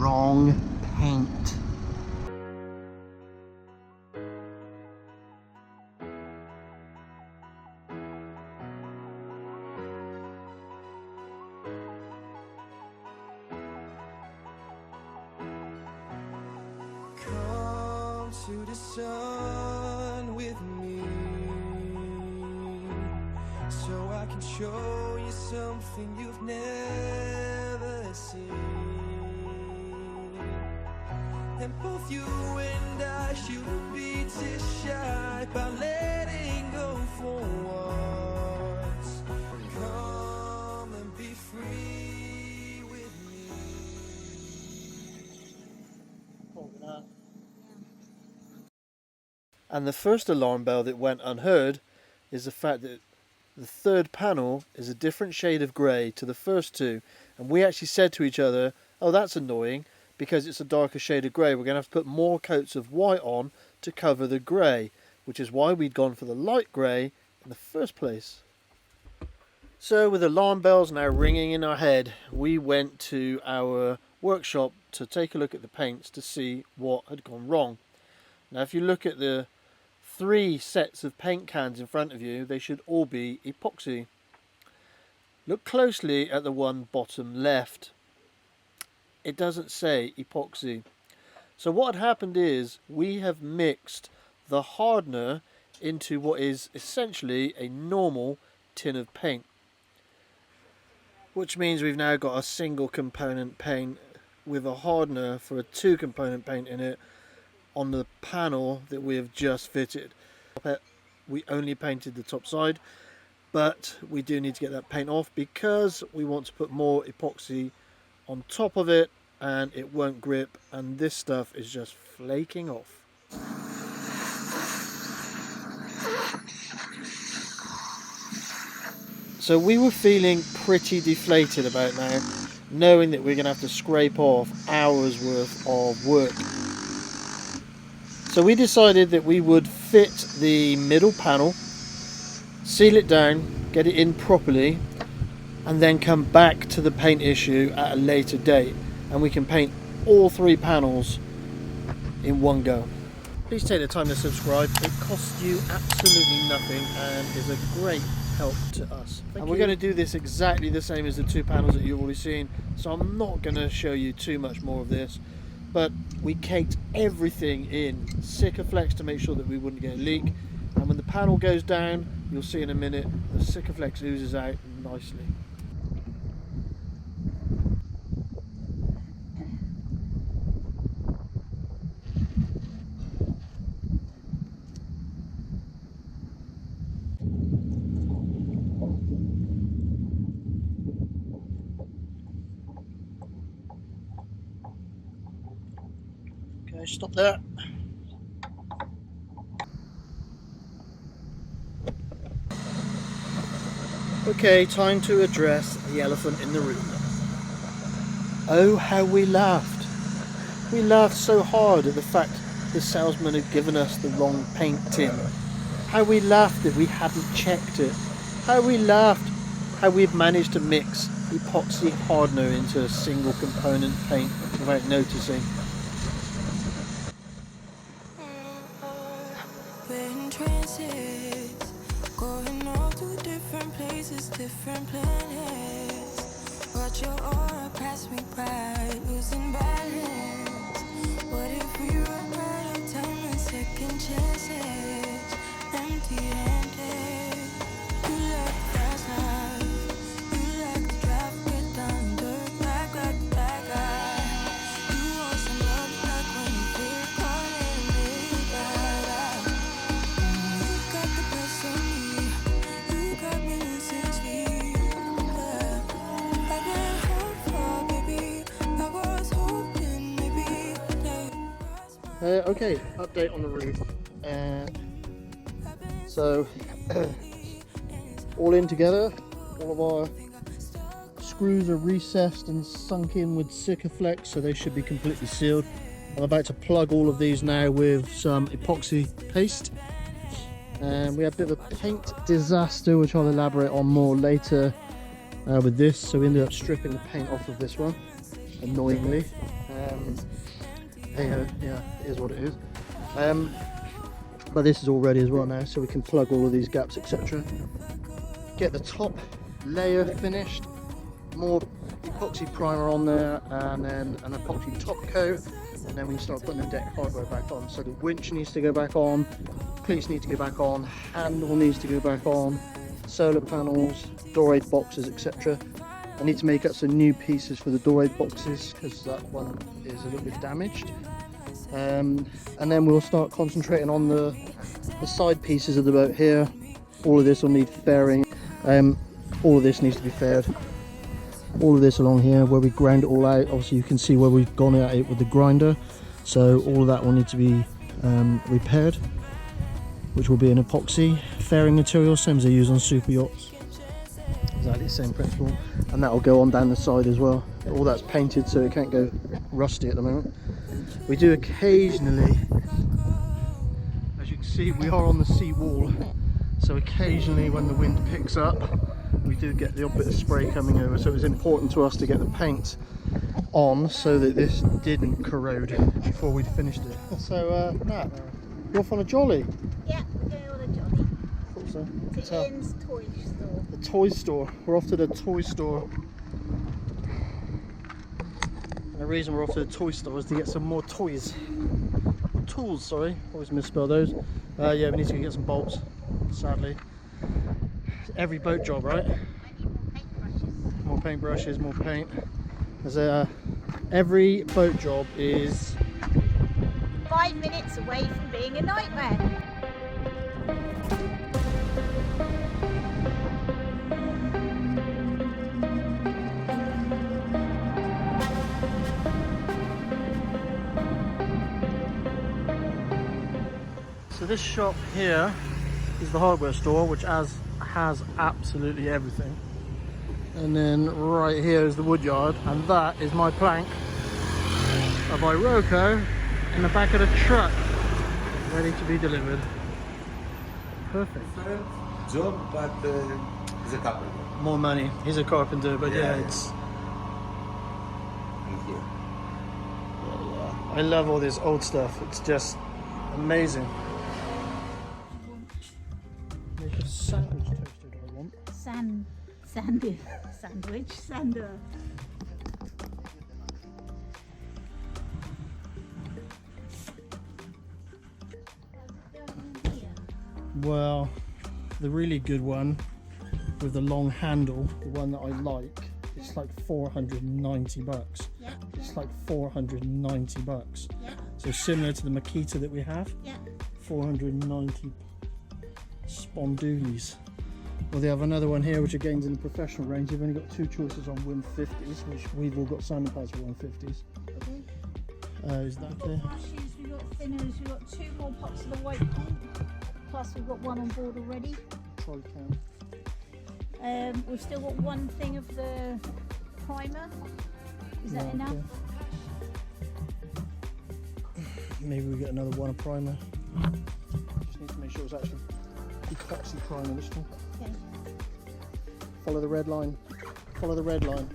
wrong paint. Come to the sun with me, so I can show you something you've never seen. And both you and I shouldn't be too shy by letting go for once. Come and be free with me. And the first alarm bell that went unheard is the fact that the third panel is a different shade of grey to the first two. And we actually said to each other, oh, that's annoying, because it's a darker shade of grey. We're going to have to put more coats of white on to cover the grey, which is why we'd gone for the light grey in the first place. So with alarm bells now ringing in our head, we went to our workshop to take a look at the paints to see what had gone wrong. Now if you look at the 3 sets of paint cans in front of you, they should all be epoxy. Look closely at the one bottom left. It doesn't say epoxy. So what had happened is we have mixed the hardener into what is essentially a normal tin of paint, which means we've now got a single component paint with a hardener for a 2 component paint in it on the panel that we have just fitted. We only painted the top side, but we do need to get that paint off because we want to put more epoxy on top of it and it won't grip, and this stuff is just flaking off. So we were feeling pretty deflated about now, knowing that we're going to have to scrape off hours worth of work. So we decided that we would fit the middle panel, seal it down, get it in properly, and then come back to the paint issue at a later date, and we can paint all 3 panels in one go. Please take the time to subscribe. It costs you absolutely nothing and is a great help to us. And we're going to do this exactly the same as the 2 panels that you've already seen, so I'm not going to show you too much more of this. But we caked everything in Sikaflex to make sure that we wouldn't get a leak, and when the panel goes down, you'll see in a minute, the Sikaflex oozes out nicely. Okay, stop there. Okay, time to address the elephant in the room. Oh, how we laughed. We laughed so hard at the fact the salesman had given us the wrong paint tin. How we laughed that we hadn't checked it. How we laughed how we'd managed to mix epoxy hardener into a single component paint without noticing. Different planets, watch your aura pass me by, losing balance. What if we run out of time and second chances, empty-handed? You like fast life, you like to drive, get down dirt, back eye. You want some love like when you feel calling me back. You got the best of me, you got me listening. Okay, update on the roof. So, all in together, all of our screws are recessed and sunk in with Sikaflex, so they should be completely sealed. I'm about to plug all of these now with some epoxy paste. And we had a bit of a paint disaster, which I'll elaborate on more later with this. So we ended up stripping the paint off of this one. annoyingly. Hey ho, yeah, it is what it is. But this is all ready as well now, so we can plug all of these gaps, etc. Get the top layer finished, more epoxy primer on there, and then an epoxy top coat, and then we can start putting the deck hardware back on. So the winch needs to go back on, cleats need to go back on, handle needs to go back on, solar panels, door aid boxes, etc. I need to make up some new pieces for the door aid boxes because that one is a little bit damaged. And then we'll start concentrating on the side pieces of the boat here. All of this will need fairing. All of this needs to be faired. All of this along here where we ground it all out. Obviously you can see where we've gone at it with the grinder. So all of that will need to be repaired, which will be an epoxy fairing material, same as they use on super yachts. Exactly the same principle. And that will go on down the side as well. All that's painted so it can't go rusty at the moment. We do occasionally, as you can see, we are on the sea wall, so occasionally when the wind picks up we do get the odd bit of spray coming over, so it was important to us to get the paint on so that this didn't corrode before we'd finished it. So Nat, you're off on a jolly? Yeah, we're going on a jolly. Thought so. To Ian's toy store. The toy store. We're off to the toy store. And the reason we're off to the toy store is to get some more toys. Tools, sorry. Always misspell those. Yeah, we need to go get some bolts, sadly. Every boat job, right? More paintbrushes, more paint. There's every boat job is 5 minutes away from being a nightmare. So this shop here is the hardware store, which has absolutely everything. And then right here is the wood yard, and that is my plank of Iroko in the back of the truck, ready to be delivered. Perfect. Job, but he's a carpenter. More money. He's a carpenter, but yeah, it's. And here. I love all this old stuff. It's just amazing. Make a sandwich toaster, do I want? Sandwich, sander. Well, the really good one with the long handle, the one that I like, it's like 490 bucks. Yeah. It's like 490 bucks. Yeah. So similar to the Makita that we have, Yeah. 490 spondoolies. Well, they have another one here which again is in the professional range. They've only got two choices on 150s, which we've all got sanding pads for 150s. Okay. Is that We've clear? got brushes, we've got thinners, we've got 2 more pots of the white paint. Plus we've got one on board already. Tri-cam. We've still got one thing of the primer. Is that enough? Okay. Maybe we get another one of primer. Just need to make sure it's actually epoxy primer this time. Okay. Follow the red line. Follow the red line.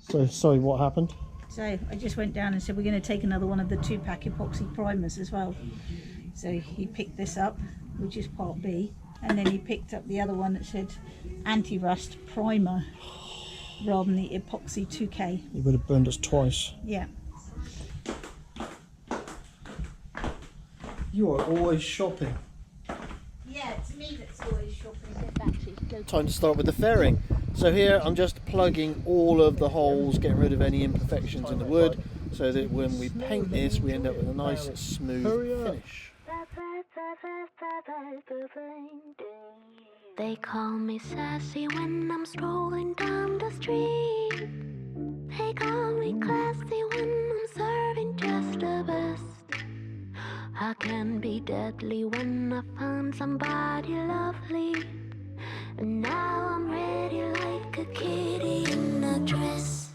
So, sorry, what happened? So I just went down and said we're going to take another one of the 2-pack epoxy primers as well. So he picked this up, which is part B, and then he picked up the other one that said anti-rust primer rather than the epoxy 2K. You would have burned us twice. Yeah. You are always shopping. Yeah, it's me that's always shopping. Time to start with the fairing. So here I'm just plugging all of the holes, getting rid of any imperfections in the wood, so that when we paint this we end up with a nice smooth finish. They call me sassy when I'm strolling down the street. They call me classy when I'm serving just the best. I can be deadly when I find somebody lovely. And now I'm ready like a kitty in a dress.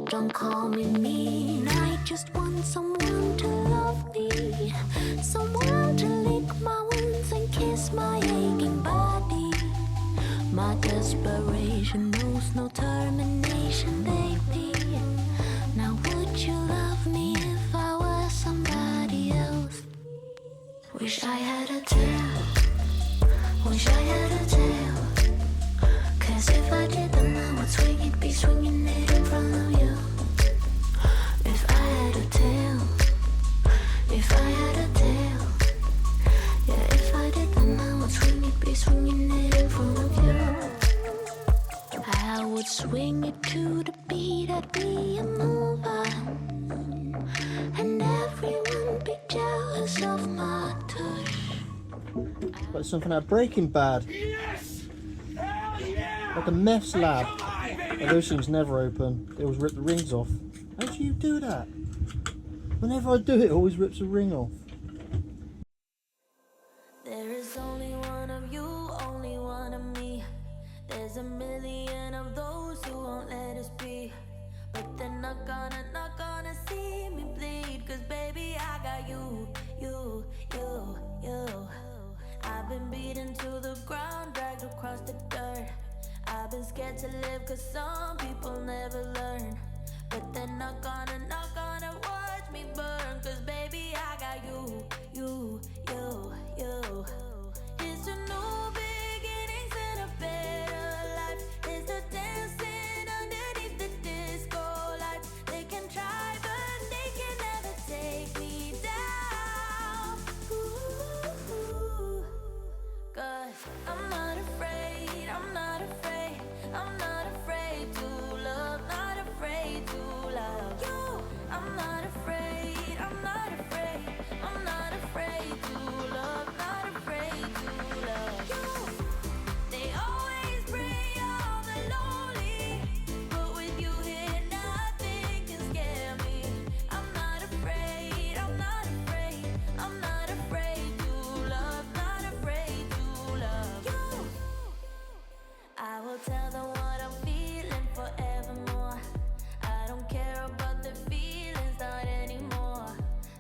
Drunk call me mean. I just want someone to love me, someone to lick my wounds and kiss my aching body. My desperation knows no termination, baby. Now would you love me if I was somebody else? Wish I had a tail, wish I had a tail. Cause if I did, then I would swing it, be swinging it in front of you. If I had a tail, if I had a tail, yeah, if I did, then I would swing it, be swinging it in front of you. I would swing it to the beat, I'd be a mover, and everyone be jealous of my touch. Like something out of Breaking Bad. Like a mess lab. Oh, those things never open. They always rip the rings off. How do you do that? Whenever I do it, it always rips a ring off. There is only one of you, only one of me. There's a million of those who won't let us be. But they're not gonna see me bleed. Cause baby, I got you. I've been beaten to the ground, dragged across the dirt. I've been scared to live cause some people never learn. But they're not gonna watch me burn. Cause baby, I got you. It's a new beginnings and a better life. It's the dancing underneath the disco lights. They can try but they can never take me down. Ooh, cause I'm not afraid, I'm not afraid, I'm not afraid to love, not afraid to love you. I'm not afraid, I'm not afraid, I'm not afraid to love, not afraid to love you. They always bring all the lonely, but with you here nothing can scare me. I'm not afraid, I'm not afraid, I'm not afraid to love, not afraid to love you. I will tell them what I'm feeling forevermore. I don't care about the feelings, not anymore.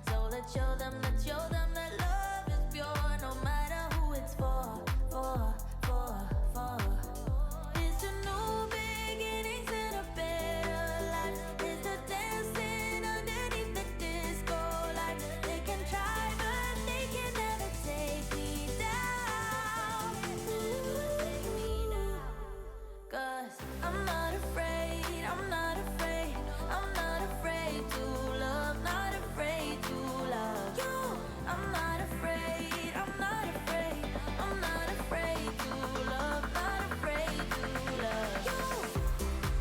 So let's show them that love is pure, no matter who it's for. It's a new beginnings and a better life. It's the dancing underneath the disco lights. They can try but they can never take me down. Cause I'm not afraid, I'm not afraid, I'm not afraid to love, not afraid to love you. I'm not afraid, I'm not afraid, I'm not afraid to love, not afraid to love you.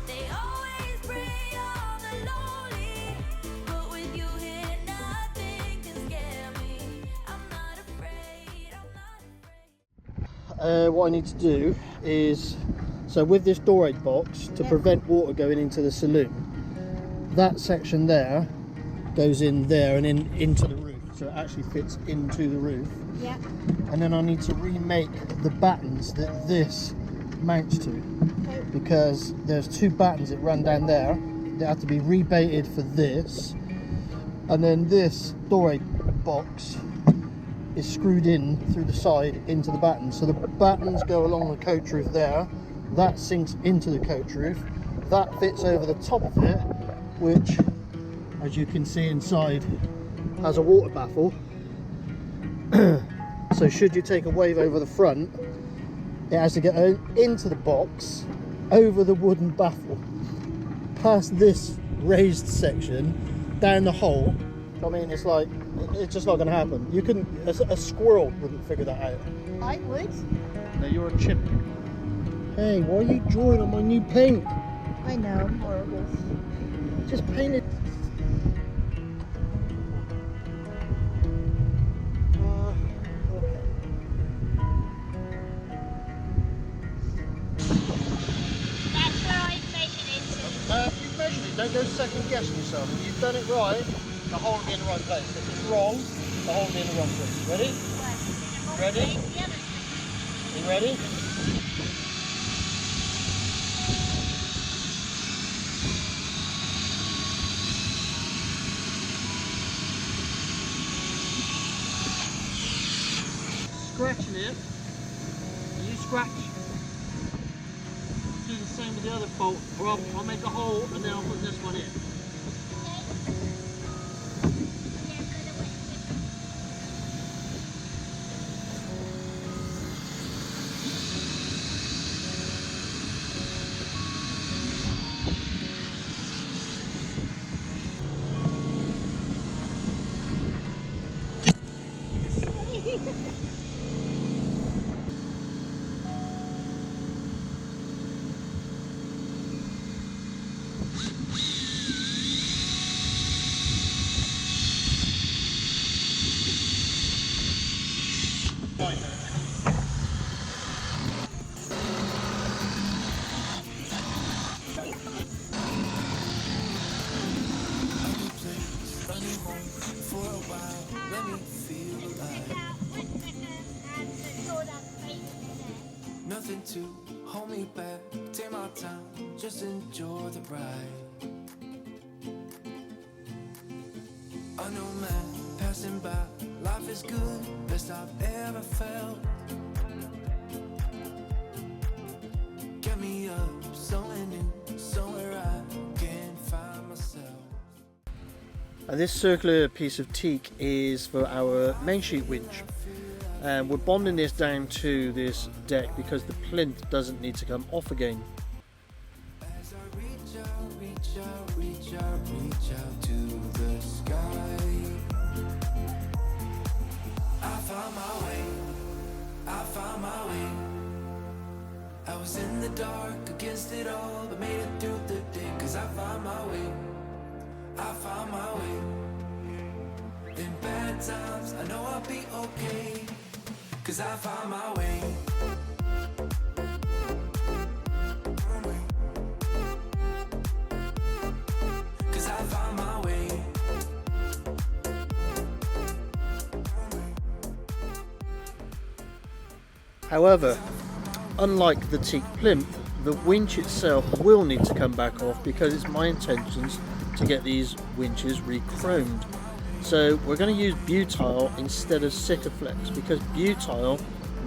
They always bring all the lonely, but with you here nothing can scare me. I'm not afraid, I'm not afraid. What I need to do is, so with this door aid box, to prevent water going into the saloon, that section there goes in there and into the roof, so it actually fits into the roof. Yeah. And then I need to remake the battens that this mounts to, because there's two battens that run down there that have to be rebaited for this, and then this door aid box is screwed in through the side into the battens. So the battens go along the coach roof there, that sinks into the coach roof, that fits over the top of it, which, as you can see inside, has a water baffle. So should you take a wave over the front, it has to get into the box, over the wooden baffle, past this raised section, down the hole. I mean, it's like, it's just not going to happen. You couldn't, a squirrel wouldn't figure that out. I would. No, you're a chimp. Hey, why are you drawing on my new paint? I know, I'm horrible. Just paint it. That's where I measured it to. You've measured it, don't go second guessing yourself. If you've done it right, the hole will be in the right place. If it's wrong, the hole will be in the wrong place. Ready? Ready? You ready? scratching it, you scratch. Do the same with the other bolt, or I'll make a hole and then I'll put this one in. Nothing to hold me back, take my time, just enjoy the ride. I know man, passing by, life is good, best I've ever felt. Get me up, somewhere new, somewhere I can find myself. And this circular piece of teak is for our main sheet winch. And we're bonding this down to this deck because the plinth doesn't need to come off again. As I reach out, reach out, reach out, reach out to the sky, I found my way, I found my way. I was in the dark against it all, but made it through the day, cause I found my way, I found my way. In bad times, I know I'll be okay, cause I found my way. Cause I found my way. However, unlike the teak plinth, the winch itself will need to come back off because it's my intentions to get these winches re-chromed. So we're going to use butyl instead of Sikaflex because butyl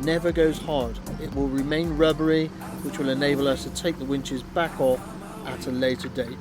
never goes hard. It will remain rubbery, which will enable us to take the winches back off at a later date.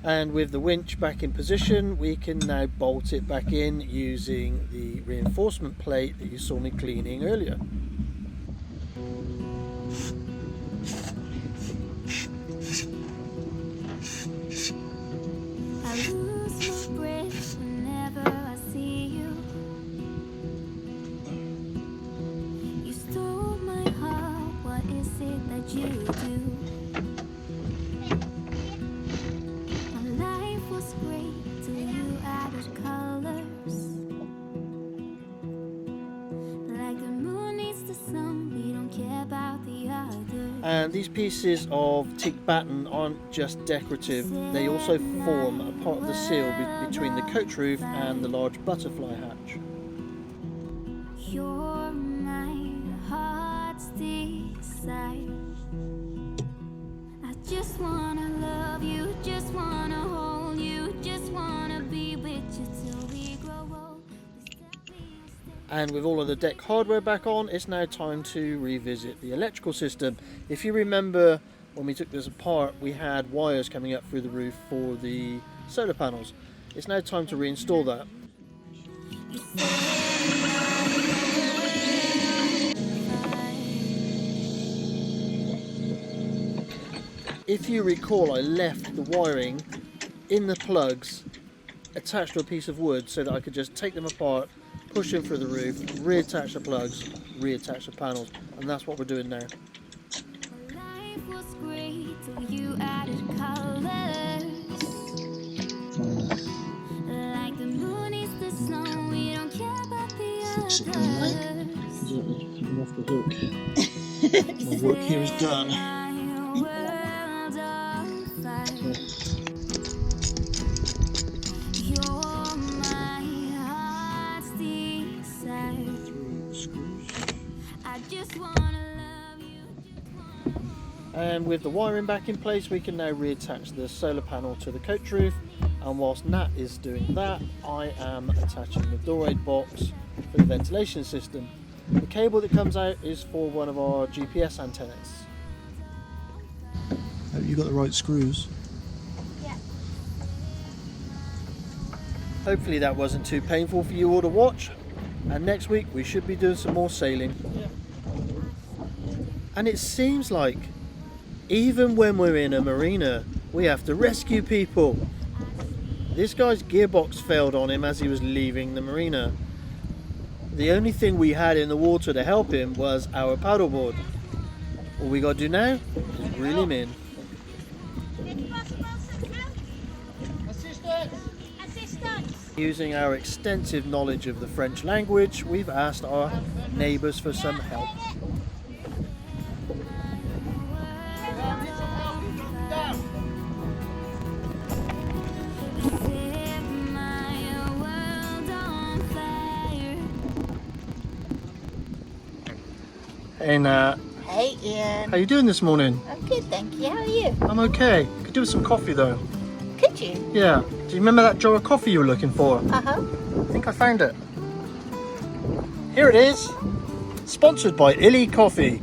And with the winch back in position, we can now bolt it back in using the reinforcement plate that you saw me cleaning earlier. I lose my breath whenever I see you. You stole my heart, what is it that you do? My life was great till you added colors. Like the moon needs the sun, we don't care about the others. And these pieces of teak batten aren't just decorative, they also form a part of the seal between the coach roof and the large butterfly hatch. You're my heart's desire. I just wanna love you, just wanna hold you, just wanna be with you till we grow old. And with all of the deck hardware back on, it's now time to revisit the electrical system. If you remember when we took this apart, we had wires coming up through the roof for the solar panels. It's now time to reinstall that. If you recall, I left the wiring in the plugs attached to a piece of wood so that I could just take them apart, push them through the roof, reattach the plugs, reattach the panels, and that's what we're doing now. Life was great till you added colors. Like the moon is the snow, we don't care about the Fix it, others. I'm off the hook. My work here is done. My world on fire. You're my heart's desire. I just wanna love you. And with the wiring back in place, we can now reattach the solar panel to the coach roof. And whilst Nat is doing that, I am attaching the door aid box for the ventilation system. The cable that comes out is for one of our GPS antennas. Have you got the right screws? Hopefully that wasn't too painful for you all to watch. And next week we should be doing some more sailing. And it seems like even when we're in a marina, we have to rescue people. This guy's gearbox failed on him as he was leaving the marina. The only thing we had in the water to help him was our paddleboard. All we got to do now is reel him in. Using our extensive knowledge of the French language, we've asked our neighbours for some help. Set my world on fire. Hey Nat, Hey Ian. how you doing this morning? I'm good, thank you. How are you? I'm okay. Could do with some coffee though. Could you? Yeah. Do you remember that jar of coffee you were looking for? Uh-huh. I think I found it. Here it is. Sponsored by Illy Coffee.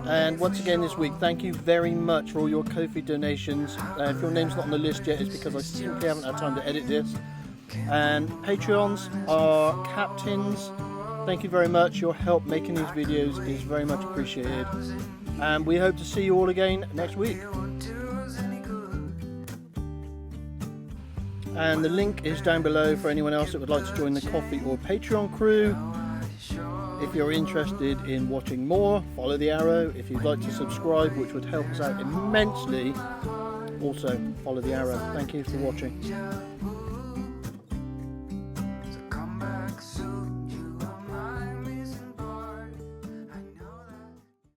And once again this week, thank you very much for all your Ko-fi donations. If your name's not on the list yet, it's because I simply haven't had time to edit this. And Patreons are captains. Thank you very much. Your help making these videos is very much appreciated. And we hope to see you all again next week. And the link is down below for anyone else that would like to join the Coffee or Patreon crew. If you're interested in watching more, follow the arrow. If you'd like to subscribe, which would help us out immensely, also follow the arrow. Thank you for watching.